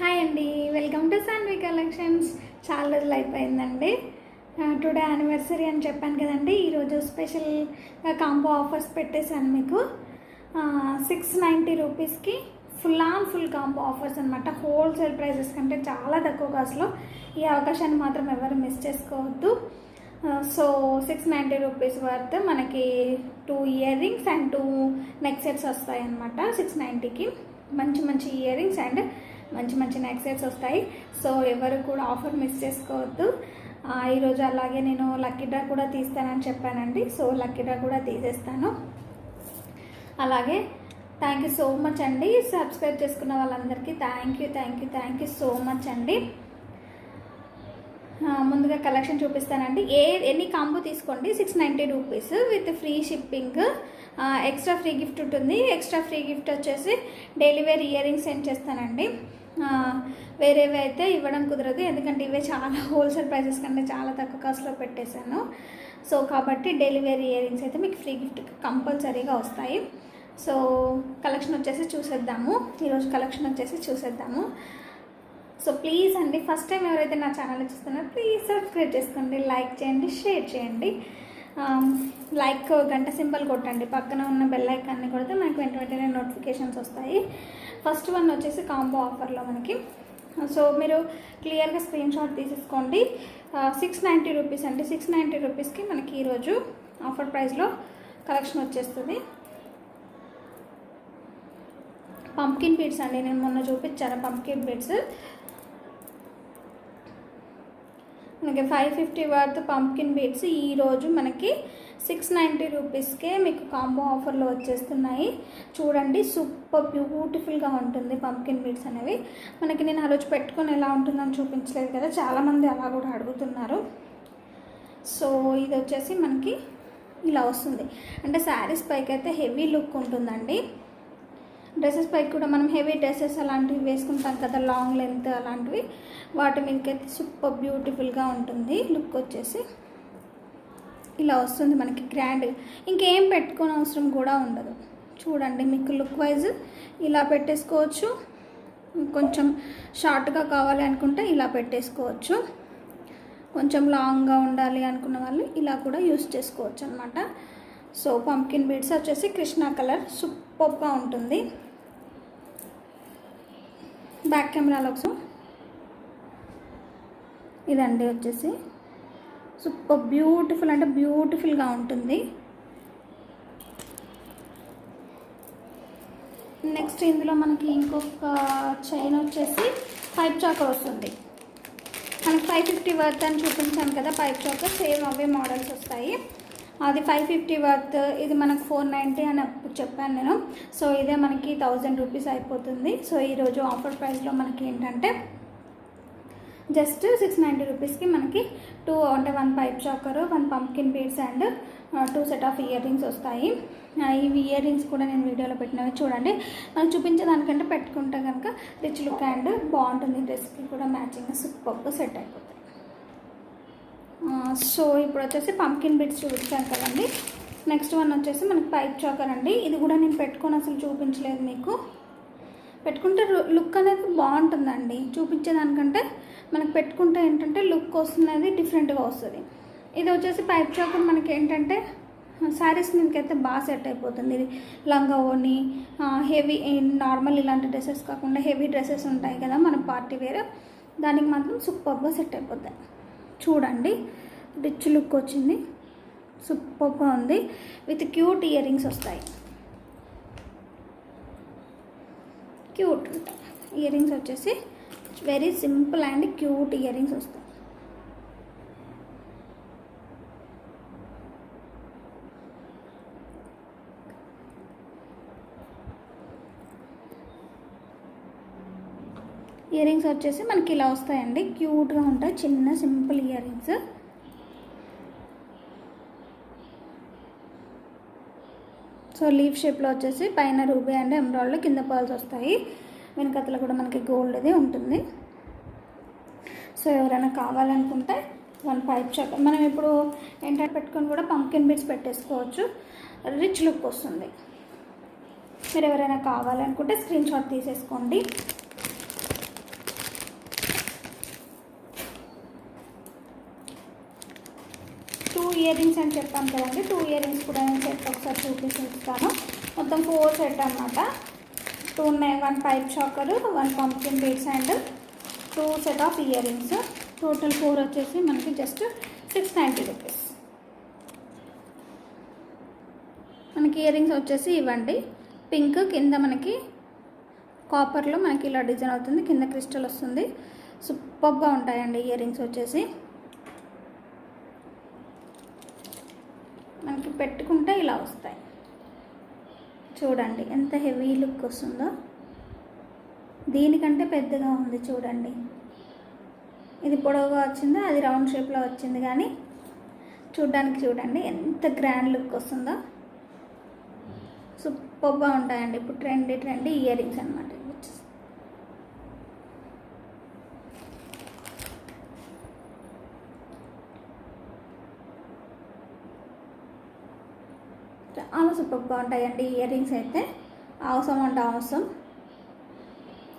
Hi అండి, welcome to Saanvi collections. చాలా రోజులు అయిపోయిందండి. టుడే యానివర్సరీ అని చెప్పాను కదండి. ఈరోజు స్పెషల్గా కాంబో ఆఫర్స్ పెట్టేశాను మీకు. 690 రూపీస్కి ఫుల్ కాంబో ఆఫర్స్ అనమాట. హోల్సేల్ ప్రైజెస్ కంటే చాలా తక్కువ కాస్ట్లో. ఈ అవకాశాన్ని మాత్రం ఎవరు మిస్ చేసుకోవద్దు. సో 690 రూపీస్ వర్త్ మనకి 2 ear rings and 2 neck sets వస్తాయి అన్నమాట. 690కి మంచి ఇయర్ రింగ్స్ అండ్ మంచి నెక్ సెట్స్ వస్తాయి. సో ఎవరు కూడా ఆఫర్ మిస్ చేసుకోవద్దు. ఈరోజు అలాగే నేను లక్కీ డ్రా కూడా తీస్తానని చెప్పానండి. సో లక్కీ డ్రా కూడా తీసేస్తాను. అలాగే థ్యాంక్ యూ సో మచ్ అండి. సబ్స్క్రైబ్ చేసుకున్న వాళ్ళందరికీ థ్యాంక్ యూ సో మచ్ అండి. ముందుగా కలెక్షన్ చూపిస్తానండి. ఎనీ కాంబో తీసుకోండి 690 rupees with free shipping. Extra free gift ఉంటుంది. ఎక్స్ట్రా ఫ్రీ గిఫ్ట్ వచ్చేసి daily wear earrings send చేస్తానండి. వేరేవి అయితే ఇవ్వడం కుదరదు, ఎందుకంటే ఇవే చాలా హోల్సేల్ ప్రైసెస్ కంటే చాలా తక్కువ కాస్ట్లో పెట్టేశాను. సో కాబట్టి డైలీ వేర్ ఇయర్ రింగ్స్ అయితే మీకు ఫ్రీ గిఫ్ట్ కంపల్సరీగా వస్తాయి. సో కలెక్షన్ వచ్చేసి చూసేద్దాము. ఈరోజు కలెక్షన్ వచ్చేసి చూసేద్దాము. సో ప్లీజ్ అండి, ఫస్ట్ టైం ఎవరైతే నా ఛానల్ చూస్తున్నారో ప్లీజ్ సబ్స్క్రైబ్ చేసుకోండి, లైక్ చేయండి, షేర్ చేయండి. లైక్ గంట సింబల్ కొట్టండి, పక్కన ఉన్న బెల్ ఐకాన్ని కొడితే మనకు వెంటనే నోటిఫికేషన్స్ వస్తాయి. ఫస్ట్ వన్ వచ్చేసి కాంబో ఆఫర్లో మనకి. సో మీరు క్లియర్గా స్క్రీన్ షాట్ తీసేసుకోండి. 690 రూపీస్ అండి. 690 రూపీస్కి మనకి ఈరోజు ఆఫర్ ప్రైస్లో కలెక్షన్ వచ్చేస్తుంది. పంప్కిన్ బీడ్స్ అండి, నేను మొన్న చూపించాను పంప్కిన్ బీడ్స్. మనకి 550 వర్త్ పంప్కిన్ బీడ్స్ ఈరోజు మనకి 690 రూపీస్కే మీకు కాంబో ఆఫర్లో వచ్చేస్తున్నాయి. చూడండి, సూపర్ బ్యూటిఫుల్గా ఉంటుంది పంప్కిన్ బీడ్స్ అనేవి. మనకి నేను ఆ రోజు పెట్టుకొని ఎలా ఉంటుందని చూపించలేదు కదా, చాలామంది అలా కూడా అడుగుతున్నారు. సో ఇది వచ్చేసి మనకి ఇలా వస్తుంది. అంటే శారీస్ పైకి అయితే హెవీ లుక్ ఉంటుందండి. డ్రెస్సెస్ పైకి కూడా మనం హెవీ డ్రెస్సెస్ అలాంటివి వేసుకుంటాం కదా, లాంగ్ లెంత్ అలాంటివి, వాటి మీదకైతే సూపర్ బ్యూటిఫుల్గా ఉంటుంది. లుక్ వచ్చేసి ఇలా వస్తుంది మనకి గ్రాండ్. ఇంకేం పెట్టుకోని అవసరం కూడా ఉండదు. చూడండి, మీకు లుక్ వైజ్ ఇలా పెట్టేసుకోవచ్చు. కొంచెం షార్ట్గా కావాలి అనుకుంటే ఇలా పెట్టేసుకోవచ్చు. కొంచెం లాంగ్గా ఉండాలి అనుకున్న వాళ్ళు ఇలా కూడా యూస్ చేసుకోవచ్చు అనమాట. సో పంప్కిన్ బీడ్స్ వచ్చేసి కృష్ణా కలర్ సూపర్గా ఉంటుంది. బ్యాక్ కెమెరాలో ఇదండి వచ్చేసి సూపర్ బ్యూటిఫుల్, అంటే బ్యూటిఫుల్గా ఉంటుంది. నెక్స్ట్ ఇందులో మనకి ఇంకొక చైన్ వచ్చేసి పైప్ చాకర్ వస్తుంది. మనకి 550 వర్త్ అని చూపించాను కదా, పైప్ చాకర్ సేమ్ అవే మోడల్స్ వస్తాయి. అది 550 వర్త్, ఇది మనకు 490 అని అప్పుడు చెప్పాను నేను. సో ఇదే మనకి 1000 రూపీస్ అయిపోతుంది. సో ఈరోజు ఆఫర్ ప్రైస్లో మనకి ఏంటంటే జస్ట్ 690 రూపీస్కి మనకి 2 అంటే 1 pipe choker, 1 pumpkin beads and 2 set of year rings వస్తాయి. ఇవి ఇయర్ రింగ్స్ కూడా నేను వీడియోలో పెట్టినవి చూడండి. మనం చూపించేదానికంటే పెట్టుకుంటే కనుక రిచ్ లుక్ అండ్ బాగుంటుంది. డ్రెస్కి కూడా మ్యాచింగ్ సూపర్గా సెట్ అయిపోతుంది. సో ఇప్పుడు వచ్చేసి పంప్కిన్ బీడ్స్ చూపించాను కదండి. నెక్స్ట్ వన్ వచ్చేసి మనకి పైప్ చాకర్ అండి. ఇది కూడా నేను పెట్టుకొని అసలు చూపించలేదు మీకు. పెట్టుకుంటే లుక్ అనేది బాగుంటుందండి. చూపించేదానికంటే మనకు పెట్టుకుంటే ఏంటంటే లుక్ వస్తున్నది డిఫరెంట్గా వస్తుంది. ఇది వచ్చేసి పైప్ చాకర్ మనకి ఏంటంటే శారీస్ మీదకైతే బాగా సెట్ అయిపోతుంది. ఇది లంగా ఓని, హెవీ నార్మల్ ఇలాంటి డ్రెస్సెస్ కాకుండా హెవీ డ్రెస్సెస్ ఉంటాయి కదా మన పార్టీ వేర్, దానికి మాత్రం సూపర్గా సెట్ అయిపోతాయి. చూడండి, రిచ్ లుక్ వచ్చింది, సూపర్గా ఉంది. విత్ క్యూట్ ఇయర్ రింగ్స్ వస్తాయి. క్యూట్ ఉంటాయి ఇయర్ రింగ్స్ వచ్చేసి, very simple and cute ear rings వస్తాయి. ఇయర్ రింగ్స్ వచ్చేసి మనకి ఇలా వస్తాయండి, క్యూట్గా ఉంటాయి. చిన్న simple ear rings. So leaf షేప్లో వచ్చేసి పైన రూబీ అండ్ ఎమరాల్డ్, కింద పర్ల్స్ వస్తాయి. వెనకతలో కూడా మనకి గోల్డ్ది ఉంటుంది. సో ఎవరైనా కావాలనుకుంటే 1 పైప్ చాకర్ మనం ఇప్పుడు ఏంటంటే పెట్టుకొని కూడా పంప్కిన్ బీడ్స్ పెట్టేసుకోవచ్చు. రిచ్ లుక్ వస్తుంది. మీరు ఎవరైనా కావాలనుకుంటే స్క్రీన్ షాట్ తీసేసుకోండి. ఇయర్ రింగ్స్ అని చెప్పాను కదండి, 2 ఇయర్ రింగ్స్ కూడా నేను సెట్ ఒకసారి చూపిస్తాను. మొత్తం 4 సెట్ అనమాట. 1 pipe choker, 1 pumpkin beads and 2 set of year rings. Total 4 వచ్చేసి మనకి జస్ట్ 690 రూపీస్. మనకి ఇయర్ రింగ్స్ వచ్చేసి ఇవ్వండి. పింక్ కింద మనకి కాపర్లో మనకి ఇలా డిజైన్ అవుతుంది, కింద క్రిస్టల్ వస్తుంది. సూపర్గా ఉంటాయండి ఇయర్ రింగ్స్ వచ్చేసి. మనకి పెట్టుకుంటే ఇలా వస్తాయి. చూడండి ఎంత హెవీ లుక్ వస్తుందో. దీనికంటే పెద్దగా ఉంది చూడండి. ఇది పొడవుగా వచ్చిందో, అది రౌండ్ షేప్లో వచ్చింది, కానీ చూడడానికి చూడండి ఎంత గ్రాండ్ లుక్ వస్తుందో. సూపర్గా ఉంటాయండి. ఇప్పుడు ట్రెండీ ఇయర్ రింగ్స్ అనమాట. చాలా సూపర్గా ఉంటాయండి ఇయర్ రింగ్స్ అయితే. అవసరం అంటే అవసరం.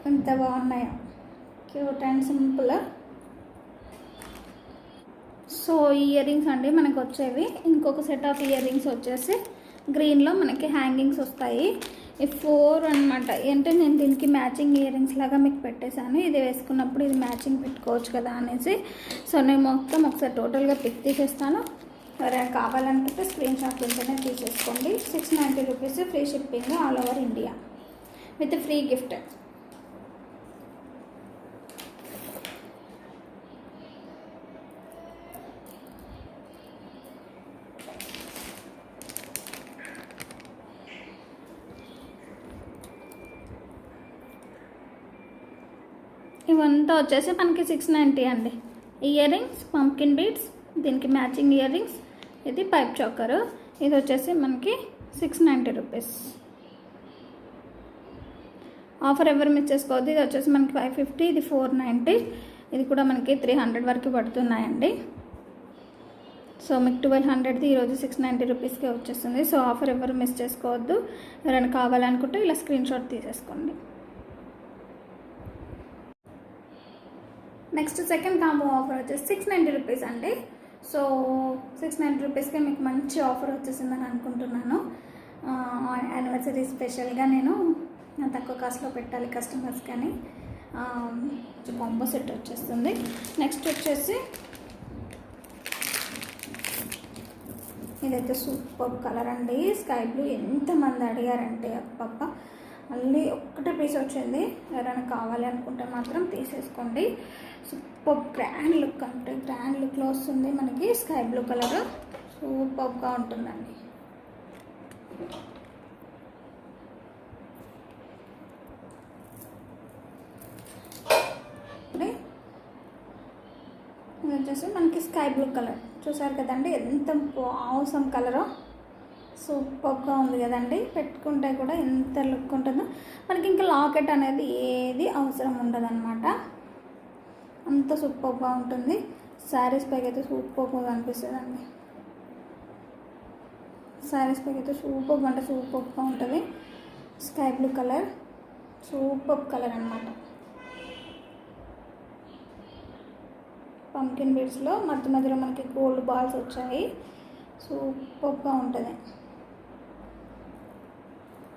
ఎంత బాగున్నాయో, cute and simple. So ear rings అండి మనకు వచ్చేవి. ఇంకొక సెట్ ఆఫ్ ఇయర్ రింగ్స్ వచ్చేసి గ్రీన్లో మనకి హ్యాంగింగ్స్ వస్తాయి. ఈ 4 అనమాట. అంటే నేను దీనికి మ్యాచింగ్ ఇయర్ రింగ్స్ లాగా మీకు పెట్టేశాను. ఇది వేసుకున్నప్పుడు ఇది మ్యాచింగ్ పెట్టుకోవచ్చు కదా అనేసి. సో నేను మొత్తం ఒకసారి టోటల్గా పిక్ తీసేస్తాను. ఎవరైనా కావాలనుకుంటే స్క్రీన్ షాట్ వెంటనే తీసేసుకోండి. 690 rupees, free shipping all over India with free gift. ఇవంతా వచ్చేసి మనకి 690 అండి. ఇయర్ రింగ్స్, పంప్కిన్ బీడ్స్, దీనికి మ్యాచింగ్ ఇయర్ రింగ్స్, ఇది పైప్ చాకరు. ఇది వచ్చేసి మనకి 690 రూపీస్. ఆఫర్ ఎవరు మిస్ చేసుకోవద్దు. ఇది వచ్చేసి మనకి 550, ఇది 490, ఇది కూడా మనకి 300 వరకు పడుతున్నాయండి. సో మీకు 1200ది ఈరోజు 690 రూపీస్కే వచ్చేస్తుంది. సో ఆఫర్ ఎవరు మిస్ చేసుకోవద్దు. ఎవరైనా కావాలనుకుంటే ఇలా స్క్రీన్ షాట్ తీసేసుకోండి. నెక్స్ట్ సెకండ్ కాంబో ఆఫర్ వచ్చేసి 690 రూపీస్ అండి. సో 690 రూపీస్కే మీకు మంచి ఆఫర్ వచ్చేసిందని అనుకుంటున్నాను. యానివర్సరీ స్పెషల్గా నేను తక్కువ కాస్ట్లో పెట్టాలి కస్టమర్స్, కానీ కాంబో సెట్ వచ్చేస్తుంది. నెక్స్ట్ వచ్చేసి ఇదైతే సూపర్ కలర్ అండి, స్కై బ్లూ. ఎంతమంది అడిగారంటే అప్పప్ప, మళ్ళీ ఒక్కటే పీస్ వచ్చింది. ఎవరైనా కావాలి అనుకుంటే మాత్రం తీసేసుకోండి. సూపర్ గ్రాండ్ లుక్, అంటే గ్రాండ్ లుక్లో వస్తుంది మనకి. స్కై బ్లూ కలర్ సూపర్గా ఉంటుందండి. ఇది వచ్చేసి మనకి స్కై బ్లూ కలర్. చూసారు కదండి ఎంత అవసరం కలరో. సూపర్గా ఉంది కదండి. పెట్టుకుంటే కూడా ఎంత లుక్ ఉంటుందో. మనకి ఇంకా లాకెట్ అనేది ఏది అవసరం ఉండదు అనమాట. అంత సూపర్గా ఉంటుంది. శారీస్ పైకి అయితే సూపర్గా కనిపిస్తుంది అండి. శారీస్ పైకి అయితే సూపర్గా అంటే సూపర్గా ఉంటుంది. Sky blue colour, super colour అనమాట. పంకిన్ బీడ్స్లో మధ్య మధ్యలో మనకి గోల్డ్ బాల్స్ వచ్చాయి. సూపర్గా ఉంటుంది.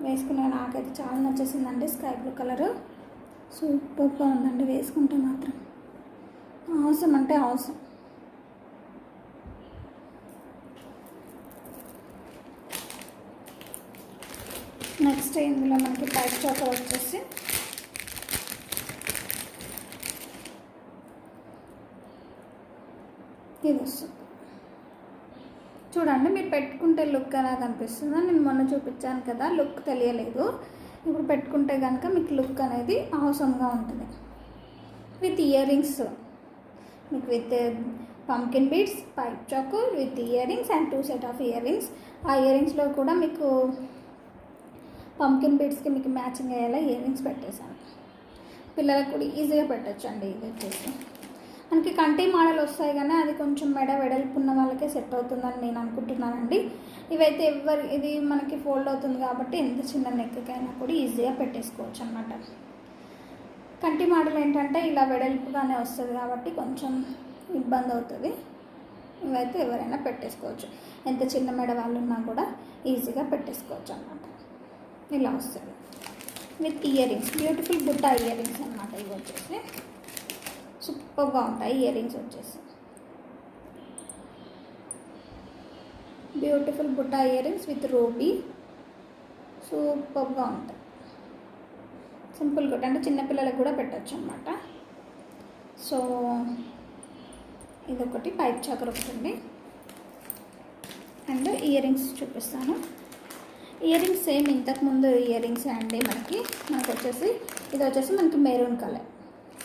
వేసుకునే నాకైతే చాలా నచ్చేసిందండి. స్కై బ్లూ కలరు సూపర్గా ఉందండి. వేసుకుంటే మాత్రం అవసరం అంటే అవసరం. నెక్స్ట్ ఇందులో మనకి పైప్ చాకర్ వచ్చేసి ఇది వస్తుంది. చూడండి, మీరు పెట్టుకుంటే లుక్ ఎలా కనిపిస్తుందో. నేను మొన్న చూపించాను కదా, లుక్ తెలియలేదు. ఇప్పుడు పెట్టుకుంటే కనుక మీకు లుక్ అనేది అవసరంగా ఉంటుంది. విత్ ఇయర్ రింగ్స్, మీకు విత్ పంకిన్ బీడ్స్, పైప్ చాకు, with ear rings and 2 set of ear rings. ఆ ఇయర్ రింగ్స్లో కూడా మీకు పంకిన్ బీడ్స్కి మీకు మ్యాచింగ్ అయ్యేలా ఇయర్ రింగ్స్ పెట్టేశాను. పిల్లలకు కూడా ఈజీగా పెట్టచ్చు అండి. ఇది వచ్చేసి మనకి కంటి మోడల్ వస్తాయి, కానీ అది కొంచెం మెడ వెడల్పు ఉన్న వాళ్ళకే సెట్ అవుతుందని నేను అనుకుంటున్నానండి. ఇవైతే ఇది మనకి ఫోల్డ్ అవుతుంది కాబట్టి ఎంత చిన్న నెక్కైనా కూడా ఈజీగా పెట్టేసుకోవచ్చు అన్నమాట. కంటి మోడల్ ఏంటంటే ఇలా వెడల్పుగానే వస్తుంది కాబట్టి కొంచెం ఇబ్బంది అవుతుంది. ఇవైతే ఎవరైనా పెట్టేసుకోవచ్చు, ఎంత చిన్న మెడ వాళ్ళు ఉన్నా కూడా ఈజీగా పెట్టేసుకోవచ్చు అన్నమాట. ఇలా వస్తుంది విత్ ఇయర్ రింగ్స్, బ్యూటిఫుల్ బుట్ట ఇయర్ రింగ్స్ అనమాట. ఇవి వచ్చేసి సూపర్గా ఉంటాయి ఇయర్ రింగ్స్ వచ్చేసి. బ్యూటిఫుల్ బుట్ట ఇయర్ రింగ్స్ విత్ రూబీ, సూపర్గా ఉంటాయి. సింపుల్ గుట్ అంటే చిన్నపిల్లలకు కూడా పెట్టచ్చు అనమాట. సో ఇదొకటి పైప్ చాకర్ ఒకటి ఉంది. అండ్ ఇయర్ రింగ్స్ చూపిస్తాను. ఇయర్ రింగ్స్ సేమ్ ఇంతకుముందు ఇయర్ రింగ్స్ అండి. మనకు వచ్చేసి ఇది వచ్చేసి మనకి మెరూన్ కలర్,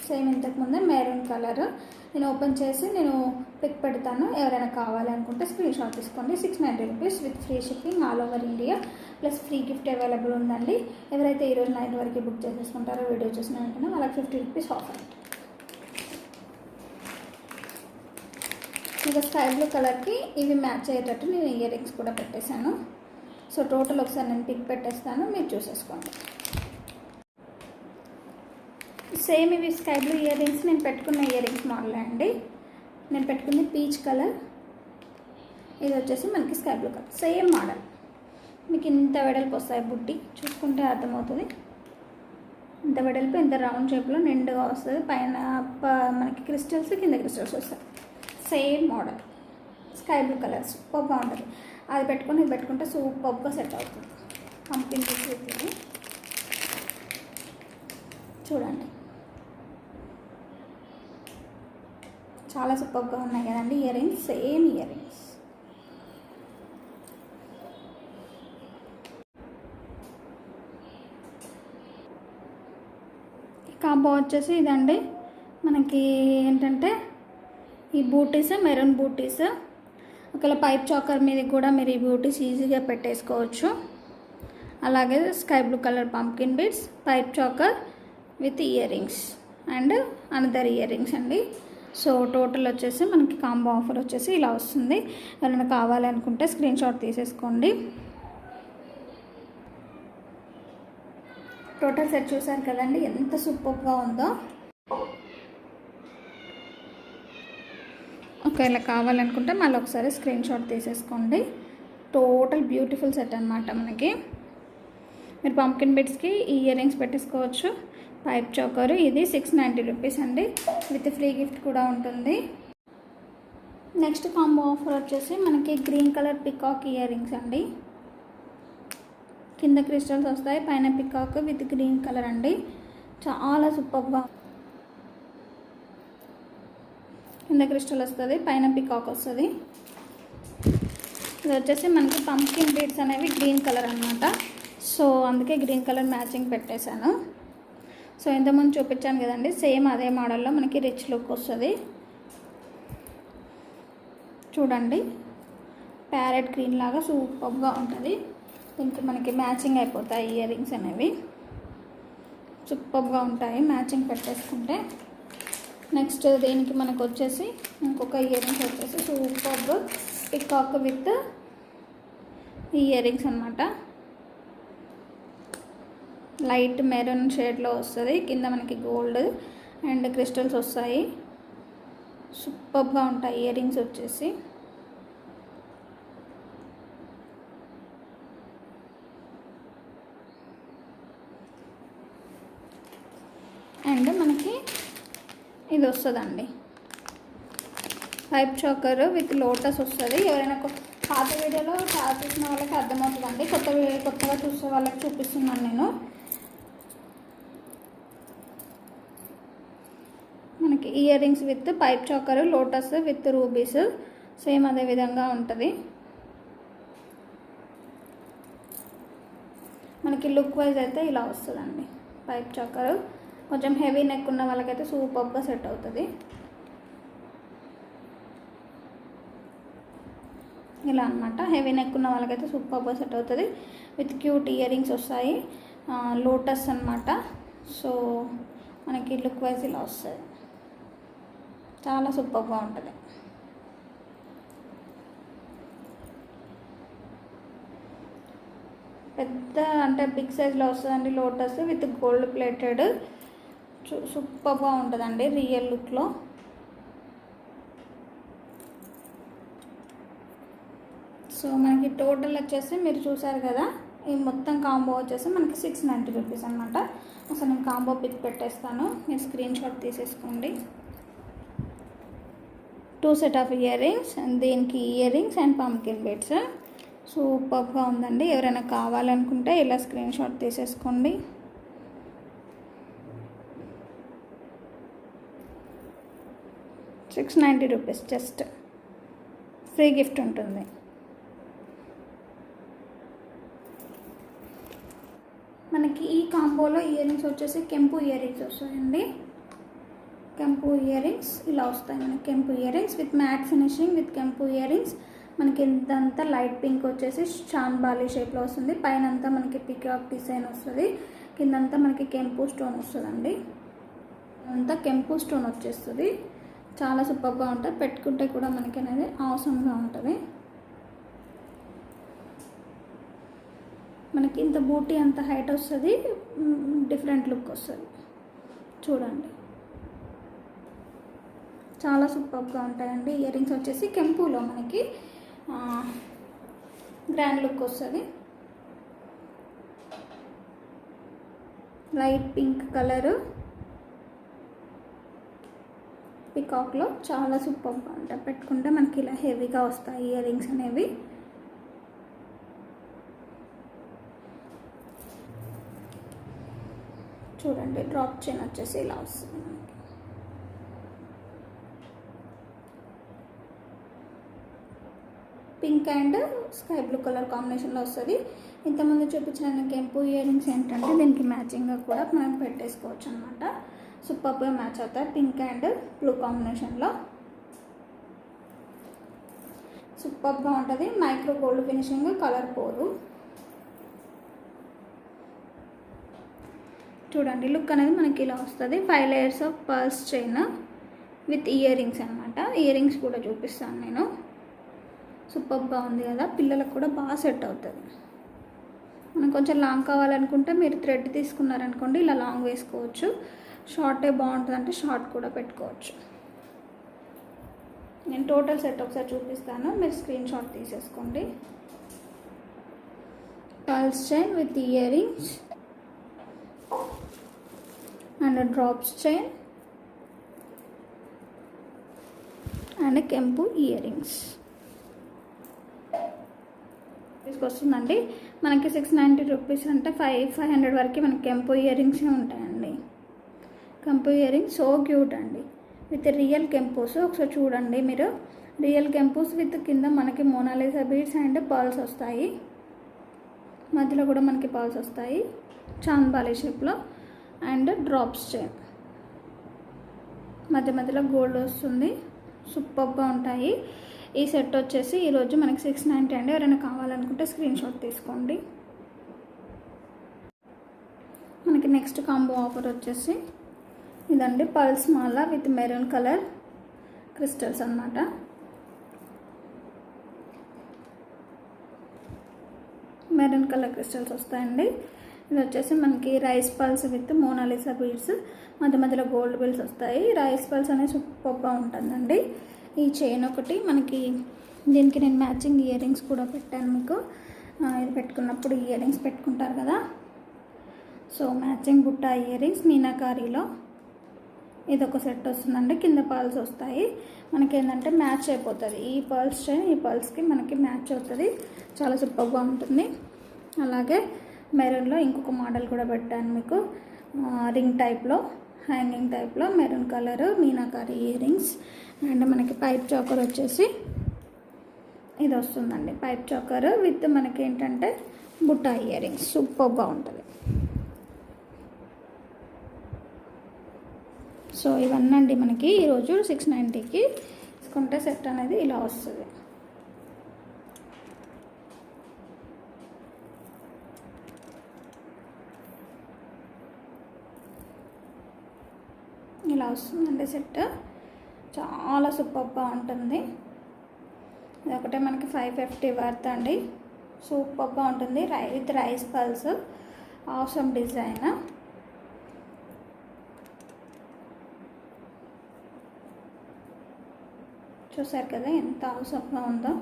సేమ్ ఇంతకుముందే మెరూన్ కలర్. నేను ఓపెన్ చేసి నేను పిక్ పెడతాను, ఎవరైనా కావాలి అనుకుంటే స్క్రీన్ షాట్ తీసుకోండి. 690 rupees with free shipping all over India, plus free gift available ఉందండి. ఎవరైతే ఈరోజు నైట్ వరకు బుక్ చేసేసుకుంటారో వీడియో చూసిన వెంటనే వాళ్ళకి 50 రూపీస్ ఆఫర్. ఇంకా స్కై బ్లూ కలర్కి ఇవి మ్యాచ్ అయ్యేటట్టు నేను ఇయర్ రింగ్స్ కూడా పెట్టేశాను. సో టోటల్ ఒకసారి నేను పిక్ పెట్టేస్తాను, మీరు చూసేసుకోండి. సేమ్ ఇవి స్కై బ్లూ ఇయర్ రింగ్స్ నేను పెట్టుకున్న ఇయర్ రింగ్స్ మోడల్ అండి. నేను పెట్టుకుంది పీచ్ కలర్, ఇది వచ్చేసి మనకి sky blue colour, same model. మీకు ఇంత వెడల్పు వస్తాయి, బుట్టి చూసుకుంటే అర్థమవుతుంది. ఇంత వెడల్పు ఇంత రౌండ్ షేప్లో నిండుగా వస్తుంది. పైన మనకి క్రిస్టల్స్, కింద క్రిస్టల్స్ వస్తాయి. Same model sky blue colour, సూపర్గా ఉంటుంది. అది పెట్టుకొని ఇది పెట్టుకుంటే సూపర్గా సెట్ అవుతుంది. పంపిణీ చేసి చూడండి, చాలా సూపర్గా ఉన్నాయి కదండి ear rings, same ear rings. Combo వచ్చేసి ఇదండి. మనకి ఏంటంటే ఈ బూటీస్, మెరూన్ బూటీస్, ఒకవేళ పైప్ చాకర్ మీద కూడా మీరు ఈ బూటీస్ ఈజీగా పెట్టేసుకోవచ్చు. అలాగే sky blue colour pumpkin beads, pipe choker with ear rings and another ear rings అండి. సో టోటల్ వచ్చేసి మనకి కాంబో ఆఫర్ వచ్చేసి ఇలా వస్తుంది. ఎవరైనా కావాలనుకుంటే స్క్రీన్ షాట్ తీసేసుకోండి. టోటల్ సెట్ చూసారు కదండి, ఎంత సూపర్గా ఉందో. ఒకవేళ కావాలనుకుంటే మళ్ళీ ఒకసారి స్క్రీన్ షాట్ తీసేసుకోండి. టోటల్ బ్యూటిఫుల్ సెట్ అనమాట. మనకి మీరు పంకిన్ బిట్స్కి ఇయర్ రింగ్స్ పెట్టేసుకోవచ్చు. పైప్ చోకరు ఇది 690 రూపీస్ అండి, విత్ ఫ్రీ గిఫ్ట్ కూడా ఉంటుంది. నెక్స్ట్ కాంబో ఆఫర్ వచ్చేసి మనకి green colour peacock ear rings అండి. కింద క్రిస్టల్స్ వస్తాయి, పైన పికాక్ విత్ గ్రీన్ కలర్ అండి. చాలా సూపర్గా, కింద క్రిస్టల్ వస్తుంది, పైన పికాక్ వస్తుంది. ఇది వచ్చేసి మనకి పంకిన్ బీడ్స్ అనేవి గ్రీన్ కలర్ అనమాట. సో అందుకే గ్రీన్ కలర్ మ్యాచింగ్ పెట్టేశాను. సో ఇంతకుముందు చూపించాను కదండి, సేమ్ అదే మోడల్లో మనకి రిచ్ లుక్ వస్తుంది. చూడండి, ప్యారెట్ గ్రీన్ లాగా సూపర్గా ఉంటుంది. దీనికి మనకి మ్యాచింగ్ అయిపోతాయి ఇయర్ రింగ్స్ అనేవి, సూపర్గా ఉంటాయి మ్యాచింగ్ పెట్టేసుకుంటే. నెక్స్ట్ దీనికి మనకు వచ్చేసి ఇంకొక ఇయర్ రింగ్స్ వచ్చేసి సూపర్గా పికాక్ విత్ ఇయర్ రింగ్స్ అనమాట. లైట్ మెరూన్ షేడ్లో వస్తుంది, కింద మనకి గోల్డ్ అండ్ క్రిస్టల్స్ వస్తాయి. సూపర్గా ఉంటాయి ఇయర్ రింగ్స్ వచ్చేసి. అండ్ మనకి ఇది వస్తుందండి పైప్ చాకర్ విత్ లోటస్ వస్తుంది. ఎవరైనా పాత వీడియోలో చూసిన వాళ్ళకి అర్థమవుతుందండి, కొత్తగా చూసే వాళ్ళకి చూపిస్తున్నాను నేను. మనకి ear rings with pipe choker, lotus with rubies, same అదే విధంగా ఉంటుంది. మనకి లుక్ వైజ్ అయితే ఇలా వస్తుందండి. పైప్ చాకర్ కొంచెం హెవీ నెక్ ఉన్న వాళ్ళకైతే సూపర్గా సెట్ అవుతుంది. ఇలా అనమాట, హెవీ నెక్ ఉన్న వాళ్ళకైతే సూపర్గా సెట్ అవుతుంది. విత్ క్యూట్ ఇయర్ రింగ్స్ వస్తాయి, లోటస్ అనమాట. సో మనకి లుక్ వైజ్ ఇలా వస్తుంది, చాలా సూపర్గా ఉంటుంది. పెద్ద అంటే బిగ్ సైజ్లో వస్తుందండి లోటస్ విత్ గోల్డ్ ప్లేటెడ్. సూపర్గా ఉంటుందండి రియల్ లుక్లో. సో మనకి టోటల్ వచ్చేసి మీరు చూసారు కదా, ఈ మొత్తం కాంబో వచ్చేసి మనకి 690 రూపీస్ అనమాట. అసలు నేను కాంబో పిక్ పెట్టేస్తాను, మీరు స్క్రీన్ షాట్ తీసేసుకోండి. 2 set of ear rings and దీనికి earrings and pumpkin beads. సూపర్గా ఉందండి. ఎవరైనా కావాలనుకుంటే ఇలా స్క్రీన్ షాట్ తీసేసుకోండి. ₹690 జస్ట్, ఫ్రీ గిఫ్ట్ ఉంటుంది. మనకి ఈ కాంబోలో ఇయర్ రింగ్స్ వచ్చేసి కెంపు ఇయర్ రింగ్స్ వస్తాయండి. కెంపు ఇయర్ రింగ్స్ ఇలా వస్తాయి మనకి. కెంపు ear rings with matte finishing with కెంపు ఇయర్ రింగ్స్. మనకి ఇదంతా లైట్ పింక్ వచ్చేసి చాన్బాలి షేప్లో వస్తుంది. పైన అంతా మనకి పికాక్ డిజైన్ వస్తుంది, కిందంతా మనకి కెంపు స్టోన్ వస్తుందండి. అంతా కెంపు స్టోన్ వచ్చేస్తుంది. చాలా సూపర్గా ఉంటుంది, పెట్టుకుంటే కూడా మనకి అనేది అవసరంగా ఉంటుంది. మనకి ఇంత బూటీ అంత హైట్ వస్తుంది, డిఫరెంట్ లుక్ వస్తుంది. చూడండి చాలా సూపర్గా ఉంటాయండి. ఇయర్ రింగ్స్ వచ్చేసి కెంపులో మనకి గ్రాండ్ లుక్ వస్తుంది. లైట్ పింక్ కలరు పికాక్లో చాలా సూపర్గా ఉంటాయి. పెట్టుకుంటే మనకి ఇలా హెవీగా వస్తాయి ఇయర్ రింగ్స్ అనేవి. చూడండి డ్రాప్ చైన్ వచ్చేసి ఇలా వస్తుంది మనకి. Pink and sky blue colour కాంబినేషన్లో వస్తుంది. ఇంతకుముందు చూపించిన కెంపు ఇయర్ రింగ్స్ ఏంటంటే దీనికి మ్యాచింగ్గా కూడా మనం పెట్టేసుకోవచ్చు అనమాట. సూపర్గా మ్యాచ్ అవుతాయి పింక్ అండ్ బ్లూ కాంబినేషన్లో. సూపర్గా ఉంటుంది. మైక్రో గోల్డ్ ఫినిషింగ్, కలర్ పోదు. చూడండి లుక్ అనేది మనకి ఇలా వస్తుంది. 5 layers of pearls chain with ear rings అనమాట. ఇయర్ రింగ్స్ కూడా చూపిస్తాను నేను. సూపర్గా ఉంది కదా, పిల్లలకు కూడా బాగా సెట్ అవుతుంది. మనం కొంచెం లాంగ్ కావాలనుకుంటే మీరు థ్రెడ్ తీసుకున్నారనుకోండి ఇలా లాంగ్ వేసుకోవచ్చు. షార్టే బాగుంటుంది అంటే షార్ట్ కూడా పెట్టుకోవచ్చు. నేను టోటల్ సెట్ ఒకసారి చూపిస్తాను, మీరు స్క్రీన్ షాట్ తీసేసుకోండి. Pearls chain with ear rings and drops chain and కెంపు ఇయర్ రింగ్స్ తీసుకొస్తుందండి. మనకి 690 రూపీస్ అంటే 500 వరకు మనకి కెంపు ఇయర్ రింగ్సే ఉంటాయండి. కెంపు ఇయర్ రింగ్స్ సో క్యూట్ అండి, విత్ రియల్ కెంపూస్. ఒకసారి చూడండి మీరు, రియల్ కెంపూస్ విత్ కింద మనకి మోనాలిసా బీడ్స్ అండ్ పర్ల్స్ వస్తాయి. మధ్యలో కూడా మనకి పర్ల్స్ వస్తాయి చాంద్బాలి షేప్లో. అండ్ డ్రాప్స్ చైన్ మధ్య మధ్యలో గోల్డ్ వస్తుంది. సూపర్గా ఉంటాయి. ఈ సెట్ వచ్చేసి ఈరోజు మనకి 690 అండి. ఎవరైనా కావాలనుకుంటే స్క్రీన్ షాట్ తీసుకోండి. మనకి నెక్స్ట్ కాంబో ఆఫర్ వచ్చేసి ఇదండి, pearls mala with maroon colour crystals అన్నమాట. మెరూన్ కలర్ క్రిస్టల్స్ వస్తాయండి. ఇది వచ్చేసి మనకి rice pulse with Monalisa beads, మధ్య మధ్యలో గోల్డ్ బీడ్స్ వస్తాయి. రైస్ పల్స్ అనేది సూపర్గా ఉంటుందండి. ఈ చైన్ ఒకటి మనకి, దీనికి నేను మ్యాచింగ్ ఇయర్ రింగ్స్ కూడా పెట్టాను మీకు. ఇది పెట్టుకున్నప్పుడు ఇయర్ రింగ్స్ పెట్టుకుంటారు కదా, సో మ్యాచింగ్ బుట్ట ఇయర్ రింగ్స్ మీనాకారీలో ఇది ఒక సెట్ వస్తుందండి. కింద పర్ల్స్ వస్తాయి. మనకి ఏంటంటే మ్యాచ్ అయిపోతుంది. ఈ పర్ల్స్ చైన్ ఈ పర్ల్స్కి మనకి మ్యాచ్ అవుతుంది. చాలా సూపర్గా ఉంటుంది. అలాగే మెరూన్లో ఇంకొక మోడల్ కూడా పెట్టాను మీకు, రింగ్ టైప్లో, హ్యాంగింగ్ టైప్లో maroon colour meenakari ear rings. And మనకి పైప్ చాకర్ వచ్చేసి ఇది వస్తుందండి. పైప్ చాకర్ విత్ మనకి ఏంటంటే బుట్ట ఇయర్ రింగ్స్. సూపర్గా ఉంటుంది. సో ఇవన్నీ మనకి ఈరోజు 690కి తీసుకుంటే సెట్ అనేది ఇలా వస్తుంది. ఇలా వస్తుందండి సెట్. చాలా సూపర్గా ఉంటుంది. ఇది ఒకటే మనకి 550 వర్త్ అండి. సూపర్గా ఉంటుంది. With rice pearls, awesome design. చూసారు కదా ఎంత అవసరంగా ఉందో.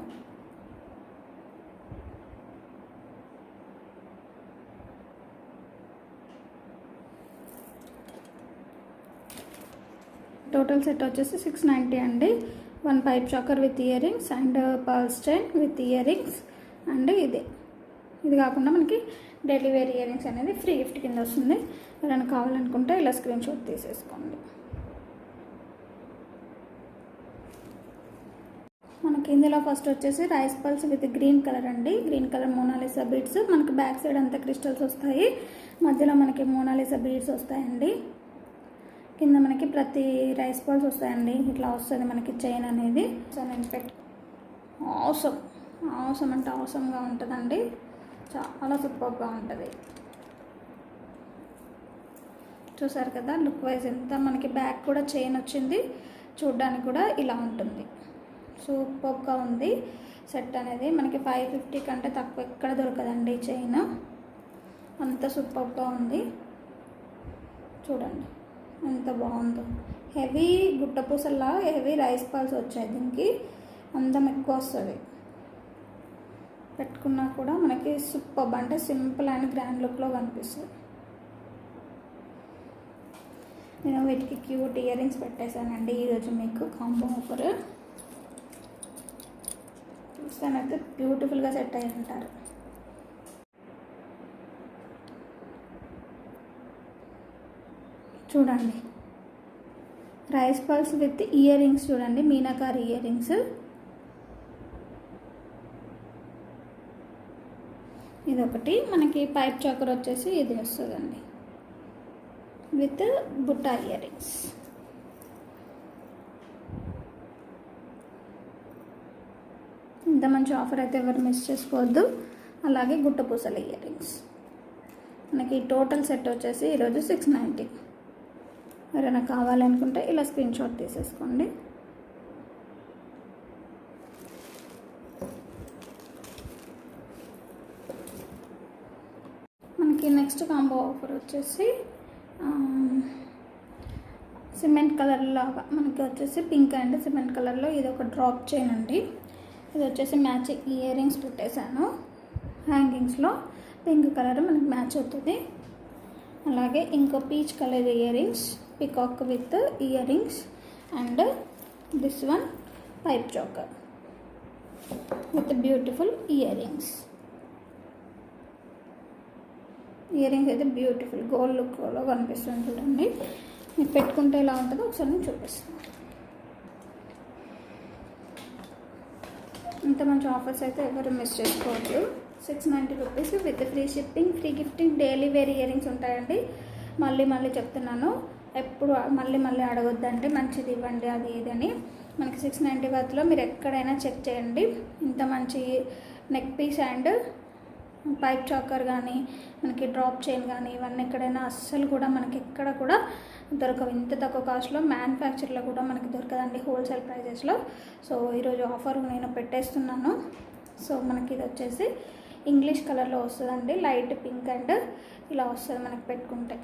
టోటల్ సెట్ వచ్చేసి 690 అండి. 1 pipe choker with ear rings and pearls chain with ear rings and ఇది కాకుండా మనకి డైలీ వేర్ ఇయర్ రింగ్స్ అనేది ఫ్రీ గిఫ్ట్ కింద వస్తుంది. ఎవరైనా కావాలనుకుంటే ఇలా స్క్రీన్ షాట్ తీసేసుకోండి. మనకి ఇందులో ఫస్ట్ వచ్చేసి rice pulse with green colour అండి. Green colour Mona Lisa beads. మనకి బ్యాక్ సైడ్ అంతా క్రిస్టల్స్ వస్తాయి, మధ్యలో మనకి మోనాలిసా బీడ్స్ వస్తాయండి. కింద మనకి ప్రతి రైస్ పల్స్ వస్తాయండి. ఇట్లా వస్తుంది మనకి చైన్ అనేది. సో నేను అవసరం అంటే అవసరంగా ఉంటుందండి. చాలా సూపర్గా ఉంటుంది. చూసారు కదా లుక్ వైజ్ ఎంత. మనకి బ్యాక్ కూడా చైన్ వచ్చింది, చూడ్డానికి కూడా ఇలా ఉంటుంది. సూపర్గా ఉంది సెట్ అనేది. మనకి 550 కంటే తక్కువ ఎక్కడ దొరకదండి చైన్. అంత సూపర్గా ఉంది. చూడండి ఎంత బాగుందో. హెవీ గుట్టపూసల్లా హెవీ రైస్ పల్స్ వచ్చాయి. దీనికి అందం ఎక్కువ వస్తుంది. పెట్టుకున్నా కూడా మనకి సూపర్ అంటే సింపుల్ అండ్ గ్రాండ్ లుక్లో కనిపిస్తుంది. నేను వీటికి క్యూట్ ఇయర్ రింగ్స్ పెట్టేశానండి ఈరోజు మీకు కాంబో ఆఫర్. చూస్తానైతే బ్యూటిఫుల్గా సెట్ అయ్యి ఉంటారు. చూడండి rice pearls with ear rings. చూడండి మీనాకారి ఇయర్ రింగ్స్. ఇదొకటి. మనకి పైప్ చాకర్ వచ్చేసి ఇది వస్తుందండి విత్ బుట్టా ఇయర్ రింగ్స్. ఇంత మంచి ఆఫర్ అయితే ఎవరు మిస్ చేసుకోవద్దు. అలాగే గుట్టపూసల ఇయర్ రింగ్స్. మనకి టోటల్ సెట్ వచ్చేసి ఈరోజు 690. ఎవరైనా కావాలనుకుంటే ఇలా స్క్రీన్ షాట్ తీసేసుకోండి. మనకి నెక్స్ట్ కాంబో ఆఫర్ వచ్చేసి సిమెంట్ కలర్ లాగా మనకి వచ్చేసి పింక్ అండ్ సిమెంట్ కలర్లో ఇది ఒక డ్రాప్ చైన్ అండి. ఇది వచ్చేసి మ్యాచింగ్ ఇయర్ రింగ్స్ పెట్టేశాను. హ్యాంగింగ్స్లో పింక్ కలర్ మనకి మ్యాచ్ అవుతుంది. అలాగే ఇంకో peach colour ear rings, peacock with ear rings and this one pipe choker with beautiful ear rings. Ear rings అయితే బ్యూటిఫుల్ గోల్డ్ లుక్లో కనిపిస్తుంది. చూడండి మీకు పెట్టుకుంటే ఎలా ఉంటుందో ఒకసారి నేను చూపిస్తాను. ఇంత మంచి ఆఫర్స్ అయితే ఎవరు మిస్ చేసుకోవద్దు. 690 rupees with free shipping, free gifting, daily wear earrings ఉంటాయండి. మళ్ళీ చెప్తున్నాను, ఎప్పుడు మళ్ళీ అడగొద్దండి. మంచిది ఇవ్వండి అది ఇది అని. మనకి 690 వర్త్లో మీరు ఎక్కడైనా చెక్ చేయండి. ఇంత మంచి neck piece and pipe choker కానీ మనకి డ్రాప్ చైన్ కానీ ఇవన్నీ ఎక్కడైనా అస్సలు కూడా మనకి ఎక్కడ కూడా దొరకవు. ఇంత తక్కువ కాస్ట్లో మ్యానుఫ్యాక్చర్లో కూడా మనకి దొరకదండి, హోల్సేల్ ప్రైజెస్లో. సో ఈరోజు ఆఫర్ నేను పెట్టేస్తున్నాను. సో మనకి ఇది వచ్చేసి ఇంగ్లీష్ కలర్లో వస్తుందండి. లైట్ పింక్ అండ్ ఇలా వస్తుంది. మనకి పెట్టుకుంటే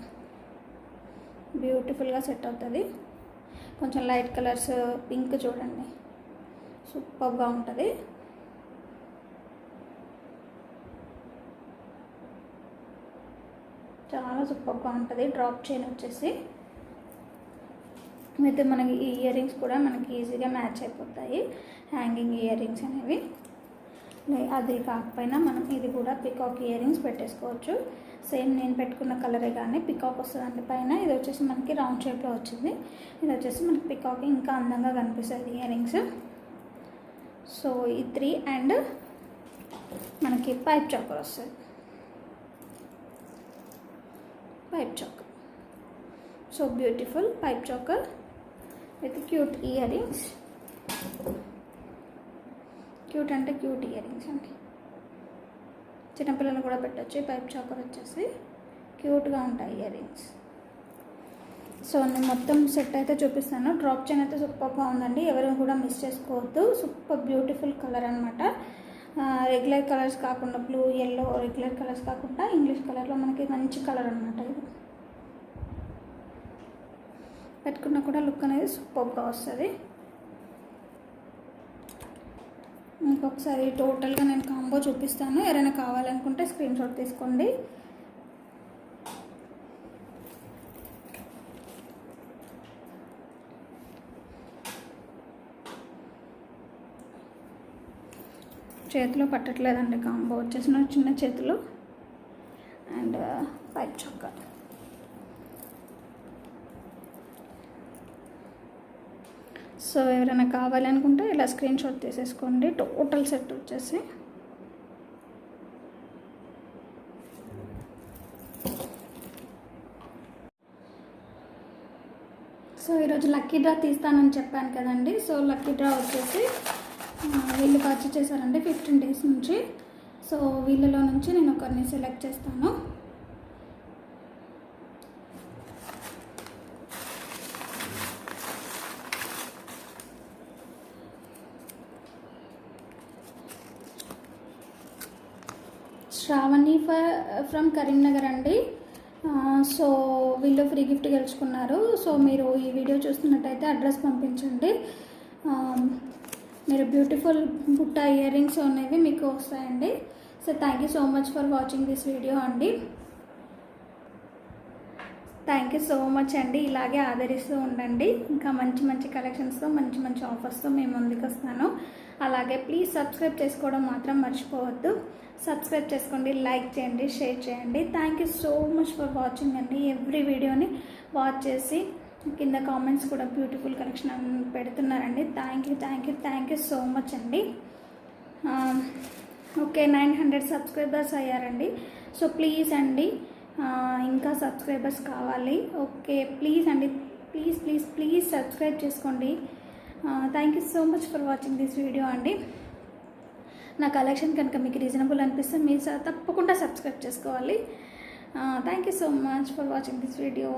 బ్యూటిఫుల్గా సెట్ అవుతుంది. కొంచెం లైట్ కలర్స్ పింక్ చూడండి సూపర్గా ఉంటుంది. చాలా సూపర్గా ఉంటుంది. డ్రాప్ చైన్ వచ్చేసి అయితే మనకి ఈ ఇయర్ రింగ్స్ కూడా మనకి ఈజీగా మ్యాచ్ అయిపోతాయి. హ్యాంగింగ్ ఇయర్ రింగ్స్ అనేవి. అది కాకపోయినా మనం ఇది కూడా పికాక్ ఇయర్ రింగ్స్ పెట్టేసుకోవచ్చు. సేమ్ నేను పెట్టుకున్న కలరే కానీ పికాక్ వస్తుందండి పైన. ఇది వచ్చేసి మనకి రౌండ్ షేప్లో వచ్చింది. ఇది వచ్చేసి మనకి పికాక్ ఇంకా అందంగా కనిపిస్తుంది ఇయర్ రింగ్స్. సో ఈ 3 అండ్ మనకి పైప్ చాకర్ వస్తుంది. Pipe choker so beautiful pipe choker with cute ear rings. Cute అంటే క్యూట్ ఇయర్ రింగ్స్ అండి. చిన్నపిల్లలు కూడా పెట్టచ్చు. పైప్ చాకర్ వచ్చేసి క్యూట్గా ఉంటాయి ఇయర్ రింగ్స్. సో నేను మొత్తం సెట్ అయితే చూపిస్తాను. డ్రాప్ చైన్ అయితే సూపర్గా ఉందండి. ఎవరు కూడా మిస్ చేసుకోవద్దు. సూపర్ బ్యూటిఫుల్ కలర్ అనమాట. రెగ్యులర్ కలర్స్ కాకుండా బ్లూ ఎల్లో రెగ్యులర్ కలర్స్ కాకుండా ఇంగ్లీష్ కలర్లో మనకి మంచి కలర్ అనమాట. ఇది పెట్టుకున్నా కూడా లుక్ అనేది సూపర్గా వస్తుంది. ఇంకొకసారి టోటల్గా నేను కాంబో చూపిస్తాను. ఎవరైనా కావాలనుకుంటే స్క్రీన్ షాట్ తీసుకోండి. చేతిలో పట్టట్లేదండి కాంబో వచ్చేసిన చిన్న చేతులు అండ్ పైప్ చొక్కా. సో ఎవరైనా కావాలనుకుంటే ఇలా స్క్రీన్ షాట్ తీసేసుకోండి. టోటల్ సెట్ వచ్చేసి సో ఈరోజు లక్కీ డ్రా తీస్తానని చెప్పాను కదండి. సో లక్కీ డ్రా వచ్చేసి వీళ్ళు పర్చేస్ చేశారండి 15 days నుంచి. సో వీళ్ళలో నుంచి నేను ఒకరిని సెలెక్ట్ చేస్తాను. శ్రావణి ఫ్రమ్ కరీంనగర్ అండి. సో వీళ్ళు ఫ్రీ గిఫ్ట్ గెలుచుకున్నారు. సో మీరు ఈ వీడియో చూస్తున్నట్టయితే అడ్రస్ పంపించండి. మీరు బ్యూటిఫుల్ బుట్ట ఇయర్ రింగ్స్ అనేవి మీకు వస్తాయండి. So thank you so much for watching this video అండి. థ్యాంక్ యూ సో మచ్ అండి. ఇలాగే ఆదరిస్తూ ఉండండి. ఇంకా మంచి మంచి కలెక్షన్స్తో మంచి మంచి ఆఫర్స్తో మేము ముందుకు వస్తాను. అలాగే ప్లీజ్ సబ్స్క్రైబ్ చేసుకోవడం మాత్రం మర్చిపోవద్దు. సబ్స్క్రైబ్ చేసుకోండి, లైక్ చేయండి, షేర్ చేయండి. Thank you so much for watching అండి. ఎవ్రీ వీడియోని వాచ్ చేసి కింద కామెంట్స్ కూడా బ్యూటిఫుల్ కలెక్షన్ పెడుతున్నారండి. థ్యాంక్ యూ సో మచ్ అండి. ఓకే 900 సబ్స్క్రైబర్స్ అయ్యారండి. సో ప్లీజ్ అండి ఇంకా సబ్స్క్రైబర్స్ కావాలి. ఓకే ప్లీజ్ అండి, ప్లీజ్ సబ్స్క్రైబ్ చేసుకోండి. Thank you so much for watching this video అండి. నా కలెక్షన్ కనుక మీకు రీజనబుల్ అనిపిస్తే మీరు తప్పకుండా సబ్స్క్రైబ్ చేసుకోవాలి. Thank you so much for watching this video.